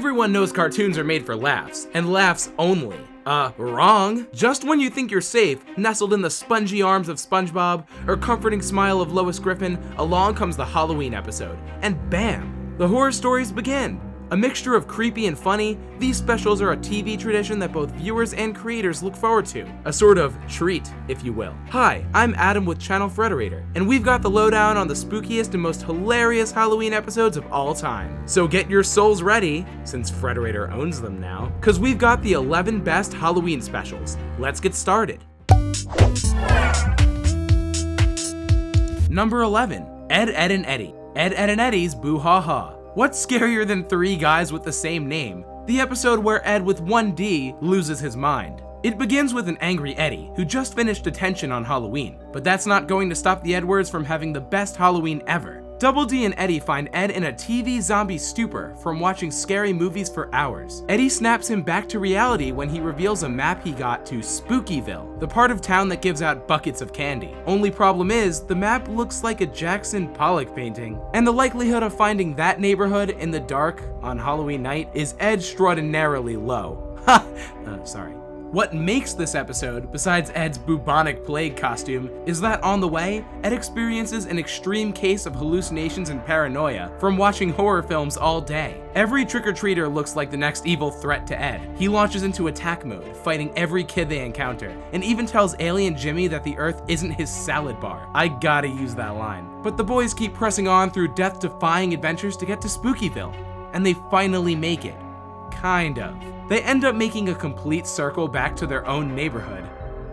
Everyone knows cartoons are made for laughs, and laughs only. Wrong. Just when you think you're safe, nestled in the spongy arms of SpongeBob or comforting smile of Lois Griffin, along comes the Halloween episode, and bam, the horror stories begin. A mixture of creepy and funny, these specials are a TV tradition that both viewers and creators look forward to. A sort of treat, if you will. Hi, I'm Adam with Channel Frederator, and we've got the lowdown on the spookiest and most hilarious Halloween episodes of all time. So get your souls ready, since Frederator owns them now, cause we've got the 11 best Halloween specials. Let's get started. Number 11, Ed, Ed, and Eddy. Ed, Ed, and Eddy's Boo Ha Ha. What's scarier than three guys with the same name? The episode where Ed with one D loses his mind. It begins with an angry Eddy, who just finished detention on Halloween, but that's not going to stop the Edwards from having the best Halloween ever. Double D and Eddy find Ed in a TV zombie stupor from watching scary movies for hours. Eddy snaps him back to reality when he reveals a map he got to Spookyville, the part of town that gives out buckets of candy. Only problem is, the map looks like a Jackson Pollock painting, and the likelihood of finding that neighborhood in the dark on Halloween night is extraordinarily low. Sorry. What makes this episode, besides Ed's bubonic plague costume, is that on the way, Ed experiences an extreme case of hallucinations and paranoia from watching horror films all day. Every trick-or-treater looks like the next evil threat to Ed. He launches into attack mode, fighting every kid they encounter, and even tells Alien Jimmy that the Earth isn't his salad bar. I gotta use that line. But the boys keep pressing on through death-defying adventures to get to Spookyville, and they finally make it. Kind of. They end up making a complete circle back to their own neighborhood.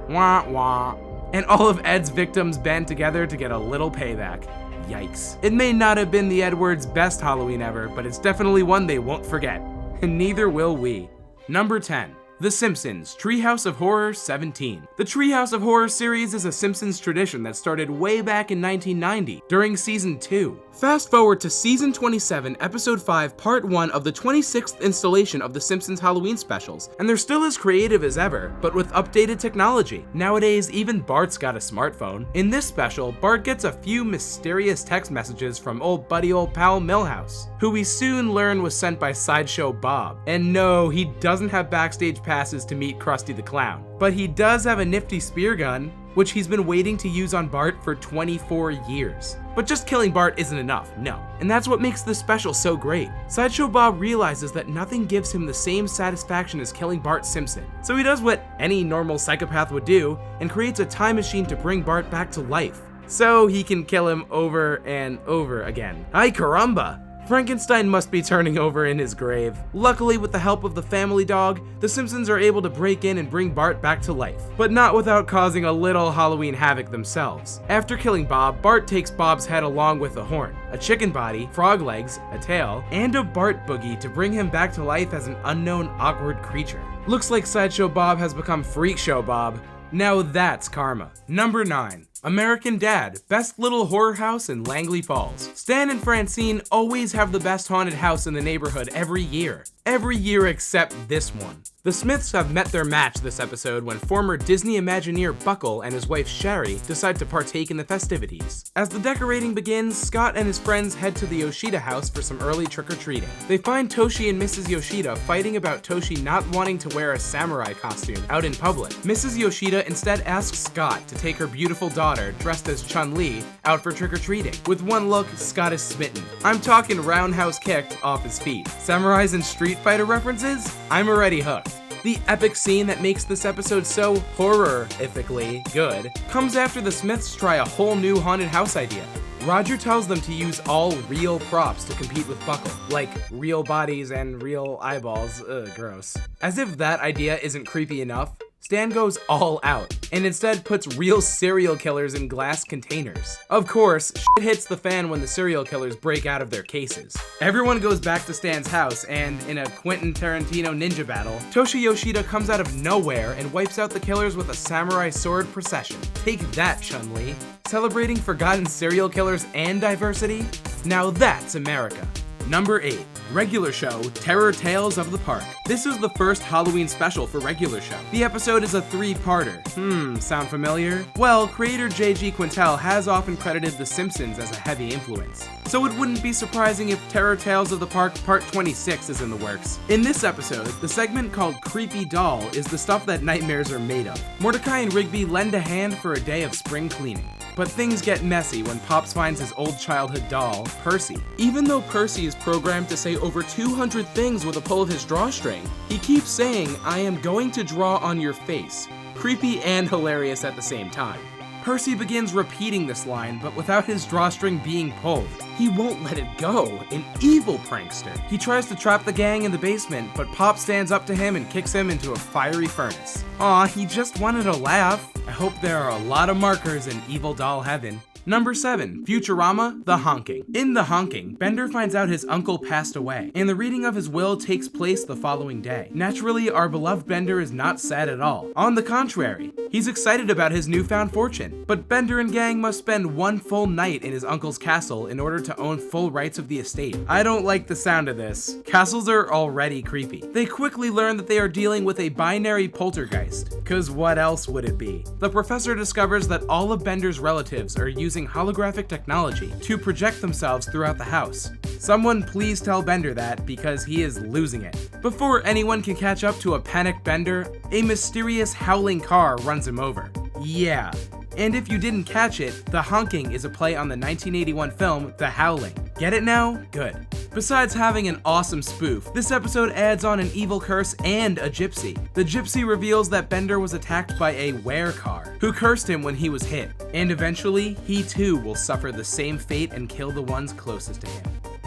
Wah wah. And all of Ed's victims band together to get a little payback. Yikes. It may not have been the Edwards' best Halloween ever, but it's definitely one they won't forget. And neither will we. Number 10. The Simpsons, Treehouse of Horror 17. The Treehouse of Horror series is a Simpsons tradition that started way back in 1990, during season 2. Fast forward to season 27, episode 5, part 1 of the 26th installation of the Simpsons Halloween specials, and they're still as creative as ever, but with updated technology. Nowadays, even Bart's got a smartphone. In this special, Bart gets a few mysterious text messages from old pal Milhouse, who we soon learn was sent by Sideshow Bob. And no, he doesn't have backstage passes to meet Krusty the Clown, but he does have a nifty spear gun, which he's been waiting to use on Bart for 24 years. But just killing Bart isn't enough, no. And that's what makes this special so great. Sideshow Bob realizes that nothing gives him the same satisfaction as killing Bart Simpson. So he does what any normal psychopath would do and creates a time machine to bring Bart back to life, so he can kill him over and over again. Ay caramba! Frankenstein must be turning over in his grave. Luckily, with the help of the family dog, the Simpsons are able to break in and bring Bart back to life, but not without causing a little Halloween havoc themselves. After killing Bob, Bart takes Bob's head along with a horn, a chicken body, frog legs, a tail, and a Bart boogie to bring him back to life as an unknown awkward creature. Looks like Sideshow Bob has become Freak Show Bob. Now that's karma. Number 9. American Dad, best little horror house in Langley Falls. Stan and Francine always have the best haunted house in the neighborhood every year. Every year except this one. The Smiths have met their match this episode when former Disney Imagineer Buckle and his wife Sherry decide to partake in the festivities. As the decorating begins, Scott and his friends head to the Yoshida house for some early trick-or-treating. They find Toshi and Mrs. Yoshida fighting about Toshi not wanting to wear a samurai costume out in public. Mrs. Yoshida instead asks Scott to take her beautiful daughter, dressed as Chun-Li, out for trick-or-treating. With one look, Scott is smitten. I'm talking roundhouse kicked off his feet. Samurais and Street Fighter references? I'm already hooked. The epic scene that makes this episode so horror-ifically good comes after the Smiths try a whole new haunted house idea. Roger tells them to use all real props to compete with Buckle, like real bodies and real eyeballs. Ugh, gross. As if that idea isn't creepy enough, Stan goes all out, and instead puts real serial killers in glass containers. Of course, shit hits the fan when the serial killers break out of their cases. Everyone goes back to Stan's house, and in a Quentin Tarantino ninja battle, Toshi Yoshida comes out of nowhere and wipes out the killers with a samurai sword procession. Take that, Chun-Li. Celebrating forgotten serial killers and diversity? Now that's America. Number 8. Regular Show, Terror Tales of the Park. This is the first Halloween special for Regular Show. The episode is a 3-parter. Sound familiar? Well, creator J.G. Quintel has often credited The Simpsons as a heavy influence, so it wouldn't be surprising if Terror Tales of the Park Part 26 is in the works. In this episode, the segment called Creepy Doll is the stuff that nightmares are made of. Mordecai and Rigby lend a hand for a day of spring cleaning. But things get messy when Pops finds his old childhood doll, Percy. Even though Percy is programmed to say over 200 things with a pull of his drawstring, he keeps saying, "I am going to draw on your face." Creepy and hilarious at the same time. Percy begins repeating this line, but without his drawstring being pulled. He won't let it go, an evil prankster. He tries to trap the gang in the basement, but Pop stands up to him and kicks him into a fiery furnace. Aw, he just wanted a laugh. I hope there are a lot of markers in Evil Doll Heaven. Number 7. Futurama, The Honking. In The Honking, Bender finds out his uncle passed away, and the reading of his will takes place the following day. Naturally, our beloved Bender is not sad at all. On the contrary, he's excited about his newfound fortune. But Bender and gang must spend one full night in his uncle's castle in order to own full rights of the estate. I don't like the sound of this. Castles are already creepy. They quickly learn that they are dealing with a binary poltergeist, cause what else would it be? The professor discovers that all of Bender's relatives are using holographic technology to project themselves throughout the house. Someone please tell Bender that, because he is losing it. Before anyone can catch up to a panicked Bender, a mysterious howling car runs him over. Yeah. And if you didn't catch it, The Honking is a play on the 1981 film The Howling. Get it now? Good. Besides having an awesome spoof, this episode adds on an evil curse and a gypsy. The gypsy reveals that Bender was attacked by a werecar, who cursed him when he was hit, and eventually, he too will suffer the same fate and kill the ones closest to him.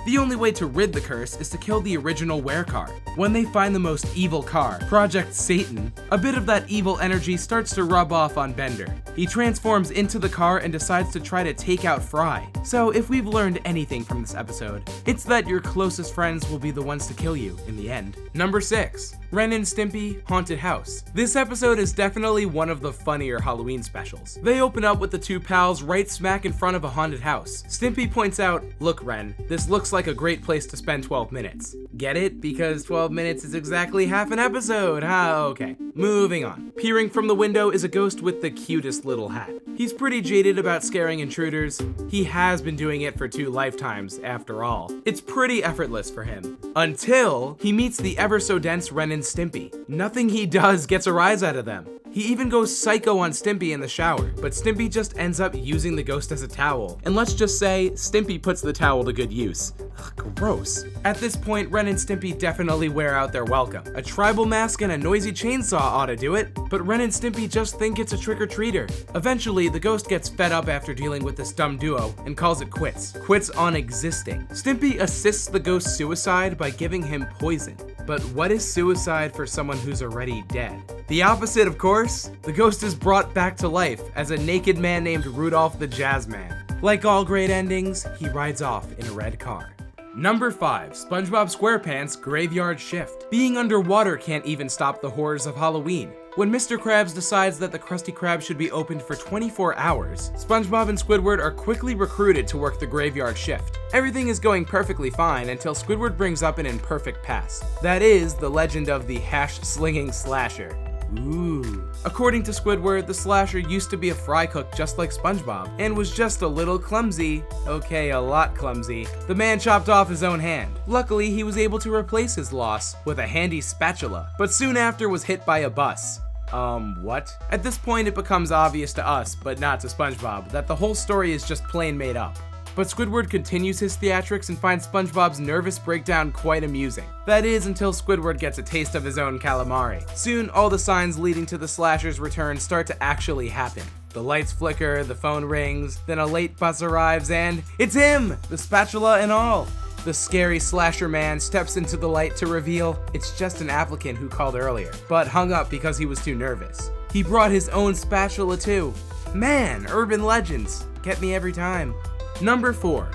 The only way to rid the curse is to kill the original werecar. When they find the most evil car, Project Satan, a bit of that evil energy starts to rub off on Bender. He transforms into the car and decides to try to take out Fry. So if we've learned anything from this episode, it's that your closest friends will be the ones to kill you in the end. Number 6. Ren and Stimpy, Haunted House. This episode is definitely one of the funnier Halloween specials. They open up with the two pals right smack in front of a haunted house. Stimpy points out, "Look, Ren, this looks like a great place to spend 12 minutes. Get it? Because 12 minutes is exactly half an episode, huh? Okay, moving on. Peering from the window is a ghost with the cutest little hat. He's pretty jaded about scaring intruders. He has been doing it for 2 lifetimes, after all. It's pretty effortless for him. Until he meets the ever so dense Ren and Stimpy. Nothing he does gets a rise out of them. He even goes psycho on Stimpy in the shower, but Stimpy just ends up using the ghost as a towel. And let's just say, Stimpy puts the towel to good use. Ugh, gross. At this point, Ren and Stimpy definitely wear out their welcome. A tribal mask and a noisy chainsaw ought to do it, but Ren and Stimpy just think it's a trick-or-treater. Eventually, the ghost gets fed up after dealing with this dumb duo and calls it quits. Quits on existing. Stimpy assists the ghost's suicide by giving him poison. But what is suicide for someone who's already dead? The opposite, of course. The ghost is brought back to life as a naked man named Rudolph the Jazzman. Like all great endings, he rides off in a red car. Number 5. SpongeBob SquarePants Graveyard Shift. Being underwater can't even stop the horrors of Halloween. When Mr. Krabs decides that the Krusty Krab should be opened for 24 hours, SpongeBob and Squidward are quickly recruited to work the graveyard shift. Everything is going perfectly fine until Squidward brings up an imperfect past. That is, the legend of the hash-slinging slasher. Ooh. According to Squidward, the slasher used to be a fry cook just like SpongeBob, and was just a little clumsy. Okay, a lot clumsy. The man chopped off his own hand. Luckily, he was able to replace his loss with a handy spatula, but soon after was hit by a bus. What? At this point, it becomes obvious to us, but not to SpongeBob, that the whole story is just plain made up. But Squidward continues his theatrics and finds SpongeBob's nervous breakdown quite amusing. That is, until Squidward gets a taste of his own calamari. Soon, all the signs leading to the slasher's return start to actually happen. The lights flicker, the phone rings, then a late bus arrives, and it's him! The spatula and all! The scary slasher man steps into the light to reveal it's just an applicant who called earlier, but hung up because he was too nervous. He brought his own spatula too. Man, urban legends. Get me every time. Number 4.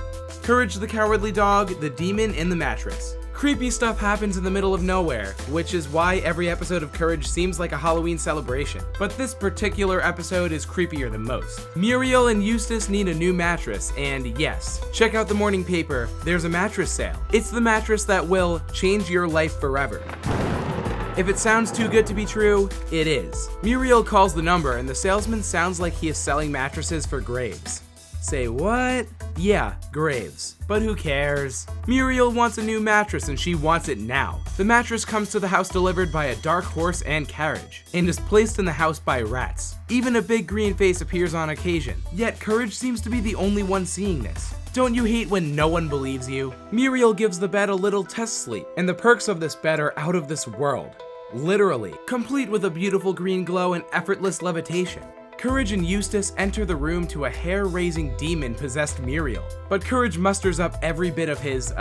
Courage the Cowardly Dog, The Demon in the Mattress. Creepy stuff happens in the middle of nowhere, which is why every episode of Courage seems like a Halloween celebration. But this particular episode is creepier than most. Muriel and Eustace need a new mattress, and yes, check out the morning paper, there's a mattress sale. It's the mattress that will change your life forever. If it sounds too good to be true, it is. Muriel calls the number and the salesman sounds like he is selling mattresses for graves. Say what? Yeah, graves. But who cares? Muriel wants a new mattress and she wants it now. The mattress comes to the house delivered by a dark horse and carriage, and is placed in the house by rats. Even a big green face appears on occasion, yet Courage seems to be the only one seeing this. Don't you hate when no one believes you? Muriel gives the bed a little test sleep, and the perks of this bed are out of this world. Literally, complete with a beautiful green glow and effortless levitation. Courage and Eustace enter the room to a hair-raising demon-possessed Muriel, but Courage musters up every bit of his,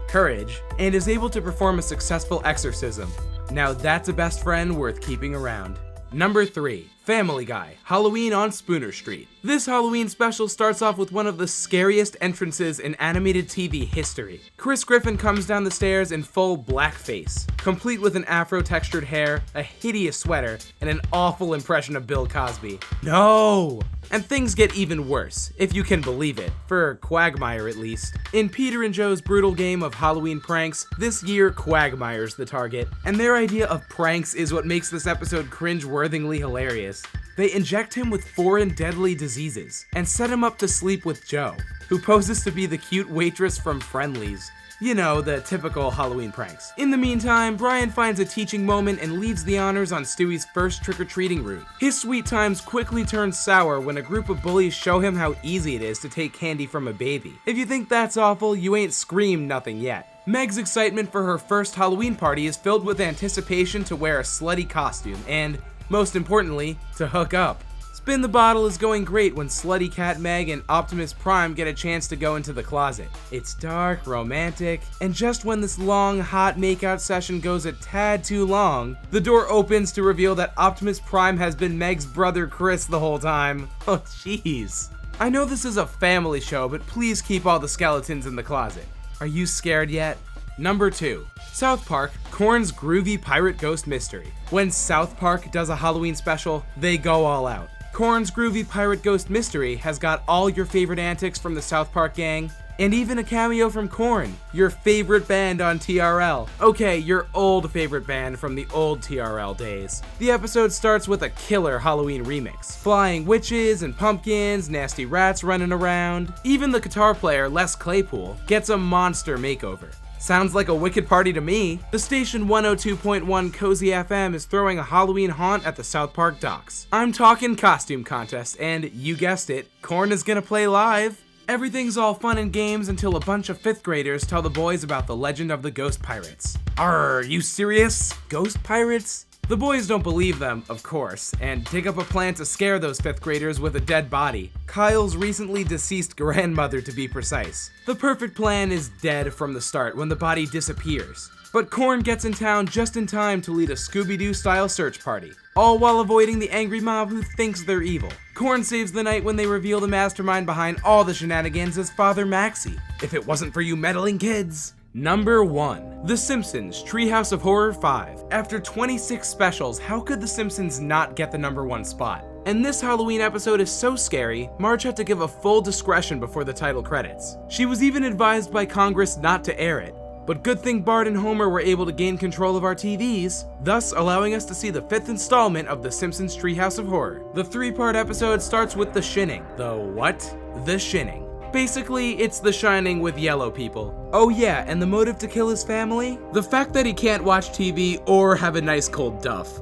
courage, and is able to perform a successful exorcism. Now that's a best friend worth keeping around. Number 3. Family Guy, Halloween on Spooner Street. This Halloween special starts off with one of the scariest entrances in animated TV history. Chris Griffin comes down the stairs in full blackface, complete with an afro-textured hair, a hideous sweater, and an awful impression of Bill Cosby. No! And things get even worse, if you can believe it, for Quagmire at least. In Peter and Joe's brutal game of Halloween pranks, this year Quagmire's the target, and their idea of pranks is what makes this episode cringe-worthingly hilarious. They inject him with foreign deadly diseases, and set him up to sleep with Joe, who poses to be the cute waitress from Friendly's. You know, the typical Halloween pranks. In the meantime, Brian finds a teaching moment and leads the honors on Stewie's first trick-or-treating route. His sweet times quickly turn sour when a group of bullies show him how easy it is to take candy from a baby. If you think that's awful, you ain't screamed nothing yet. Meg's excitement for her first Halloween party is filled with anticipation to wear a slutty costume and, most importantly, to hook up. Spin the Bottle is going great when Slutty Cat Meg and Optimus Prime get a chance to go into the closet. It's dark, romantic, and just when this long, hot makeout session goes a tad too long, the door opens to reveal that Optimus Prime has been Meg's brother Chris the whole time. Oh jeez. I know this is a family show, but please keep all the skeletons in the closet. Are you scared yet? Number 2. South Park, CornsGroovy Pirate Ghost Mystery. When South Park does a Halloween special, they go all out. CornsGroovy Pirate Ghost Mystery has got all your favorite antics from the South Park gang, and even a cameo from Korn, your favorite band on TRL. Okay, your old favorite band from the old TRL days. The episode starts with a killer Halloween remix. Flying witches and pumpkins, nasty rats running around. Even the guitar player, Les Claypool, gets a monster makeover. Sounds like a wicked party to me. The station 102.1 Cozy FM is throwing a Halloween haunt at the South Park docks. I'm talking costume contest, and you guessed it, Korn is gonna play live. Everything's all fun and games until a bunch of 5th graders tell the boys about the legend of the ghost pirates. Are you serious? Ghost pirates? The boys don't believe them, of course, and dig up a plan to scare those 5th graders with a dead body. Kyle's recently deceased grandmother, to be precise. The perfect plan is dead from the start when the body disappears. But Korn gets in town just in time to lead a Scooby-Doo style search party, all while avoiding the angry mob who thinks they're evil. Korn saves the night when they reveal the mastermind behind all the shenanigans as Father Maxie. If it wasn't for you meddling kids. Number 1. The Simpsons, Treehouse of Horror 5. After 26 specials, how could The Simpsons not get the number 1 spot? And this Halloween episode is so scary, Marge had to give a full discretion before the title credits. She was even advised by Congress not to air it. But good thing Bart and Homer were able to gain control of our TVs, thus allowing us to see the 5th installment of The Simpsons Treehouse of Horror. The 3-part episode starts with The Shinning. The what? The Shinning. Basically, it's The Shining with yellow people. Oh yeah, and the motive to kill his family? The fact that he can't watch TV or have a nice cold duff.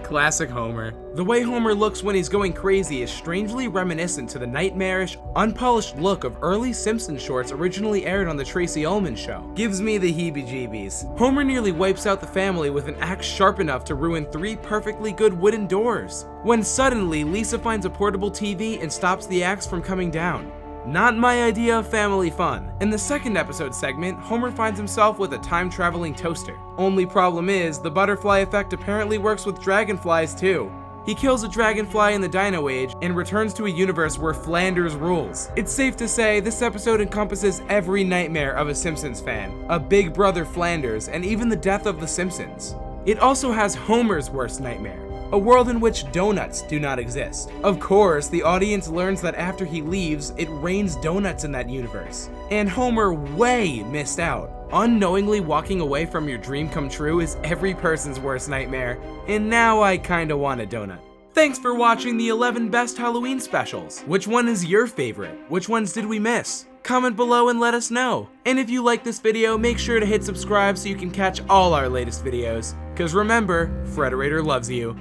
Classic Homer. The way Homer looks when he's going crazy is strangely reminiscent to the nightmarish, unpolished look of early Simpsons shorts originally aired on the Tracy Ullman Show. Gives me the heebie-jeebies. Homer nearly wipes out the family with an axe sharp enough to ruin 3 perfectly good wooden doors, when suddenly Lisa finds a portable TV and stops the axe from coming down. Not my idea of family fun. In the second episode segment, Homer finds himself with a time-traveling toaster. Only problem is, the butterfly effect apparently works with dragonflies too. He kills a dragonfly in the Dino Age and returns to a universe where Flanders rules. It's safe to say this episode encompasses every nightmare of a Simpsons fan, a big brother Flanders, and even the death of the Simpsons. It also has Homer's worst nightmare, a world in which donuts do not exist. Of course, the audience learns that after he leaves, it rains donuts in that universe. And Homer way missed out. Unknowingly walking away from your dream come true is every person's worst nightmare, and now I kinda want a donut. Thanks for watching the 11 best Halloween specials. Which one is your favorite? Which ones did we miss? Comment below and let us know. And if you like this video, make sure to hit subscribe so you can catch all our latest videos. Cause remember, Frederator loves you.